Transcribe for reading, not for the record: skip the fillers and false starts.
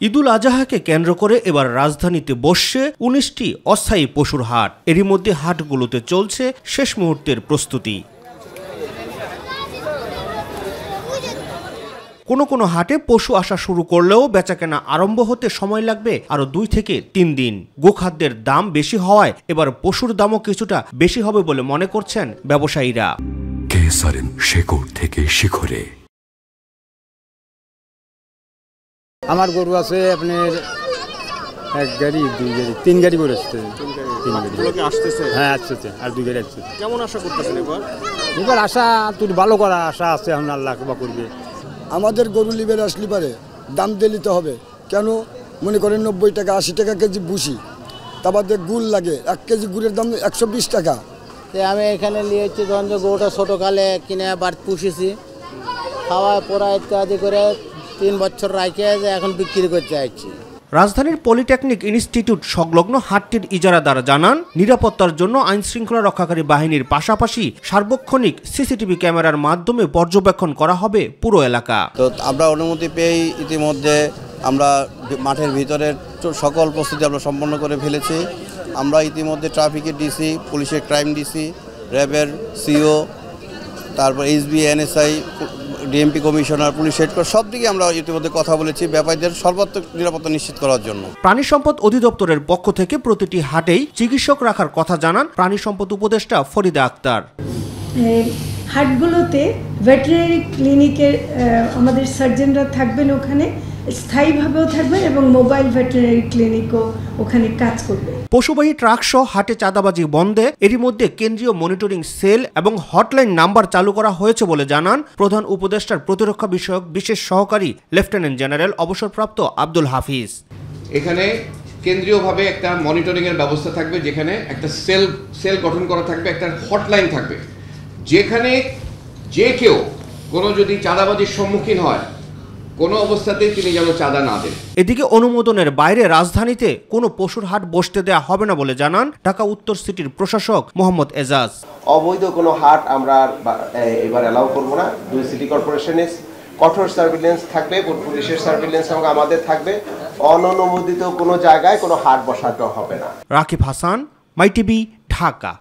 ঈদুল আজহাকে কেন্দ্র করে এবার রাজধানীতে বসছে ১৯টি অস্থায়ী পশুর হাট। এরই মধ্যে হাটগুলোতে চলছে শেষ মুহূর্তের প্রস্তুতি। কোনো হাটে পশু আসা শুরু করলেও বেচাকেনা আরম্ভ হতে সময় লাগবে আরো ২ থেকে ৩ দিন। গোখাদ্যের দাম বেশি হওয়ায় এবার পশুর দামও কিছুটা বেশি হবে বলে মনে করছেন ব্যবসায়ীরা। কেসারেন শেকড় থেকে শিখরে। আমার গরু আছে আপনার এক গাড়ি, ২ গাড়ি, ৩ গাড়ি করে আসছে। হ্যাঁ, আসছে আর ২ গাড়ি আসছে। কেমন আশা করতেছেন এবার আশা তুই ভালো করা আশা আছে, এখন আল্লাহ কৃপা করবে। আমাদের গরু লিবের আসলে পারে দাম দিয়ে নিতে হবে। কেন মনে করেন ৯০ টাকা ৮০ টাকা কেজি ভুসি, তারপর গুড় লাগে, ১ কেজি গুড়ের দাম ১২০ টাকা। আমি এখানে নিয়েছি যখন যে গরুটা ছোটোকালে কিনে আবার পুষেছি, খাওয়া পড়া ইত্যাদি করে ৩ বছর রাখে এখন বিক্রি করতে চাইছি। রাজধানীর পলিটেকনিক ইনস্টিটিউট সংলগ্ন হাটটির ইজারাদার জানান, নিরাপত্তার জন্য আইনশৃঙ্খলা রক্ষাকারী বাহিনীর পাশাপাশি সার্বক্ষণিক সিসিটিভি ক্যামেরার মাধ্যমে পর্যবেক্ষণ করা হবে পুরো এলাকা। তো আমরা অনুমতি পেয়েই ইতিমধ্যে আমরা মাঠের ভিতরের সকল প্রস্তুতি আমরা সম্পন্ন করে ফেলেছি। আমরা ইতিমধ্যে ট্রাফিকের ডিসি, পুলিশের ক্রাইম ডিসি, র্যাবের সিও, তারপর SB, NSI, DMP commissioner, police headquarter সব দিকে আমরা ইতিমধ্যে কথা বলেছি ব্যাপারীদের সর্বাত্মক নিরাপত্তা নিশ্চিত করার জন্য। প্রাণী সম্পদ অধিদপ্তরের পক্ষ থেকে প্রতিটি হাটেই চিকিৎসক রাখার কথা জানান প্রাণী সম্পদ উপদেষ্টা ফরিদা আক্তার। হাটগুলোতে ভেটেরিনারি ক্লিনিকের আমাদের সার্জনরা থাকবেন, ওখানে স্থায়ীভাবেও থাকবে এবং মোবাইল ভেটেরিনারি ক্লিনিকও ওখানে কাজ করবে। পশুবাহী ট্রাক সহ হাটে চাঁদাবাজি বন্ধে এরই মধ্যে কেন্দ্রীয় মনিটরিং সেল এবং হটলাইন নাম্বার চালু করা হয়েছে বলে জানান প্রধান উপদেষ্টার প্রতিরক্ষা বিষয়ক বিশেষ সহকারী লেফটেন্যান্ট জেনারেল অবসরপ্রাপ্ত আব্দুল হাফিজ। এখানে কেন্দ্রীয়ভাবে একটা মনিটরিং এর ব্যবস্থা থাকবে, যেখানে একটা সেল গঠন করা থাকবে, একটা হটলাইন থাকবে, যেখানে যে কেউ কোনো যদি চাঁদাবাজির সম্মুখীন হয় কোনো অবস্থাতেই তিনি যেন চাঁদা না দেন। এদিকে অনুমোদনের বাইরে রাজধানীতে কোনো পশুর হাট বসতে দেওয়া হবে না বলে জানান ঢাকা উত্তর সিটির প্রশাসক মোহাম্মদ এজাজ। অবৈধ কোনো হাট আমরা এবার অ্যালাউ করব না। 2 সিটি কর্পোরেশনের কঠোর সার্ভিলেন্স থাকবে, পুলিশের সার্ভিলেন্স এবং আমাদের থাকবে। অননুমোদিত কোনো জায়গায় কোনো হাট বসাতে হবে না। রাকিব হাসান, মাই টিভি, ঢাকা।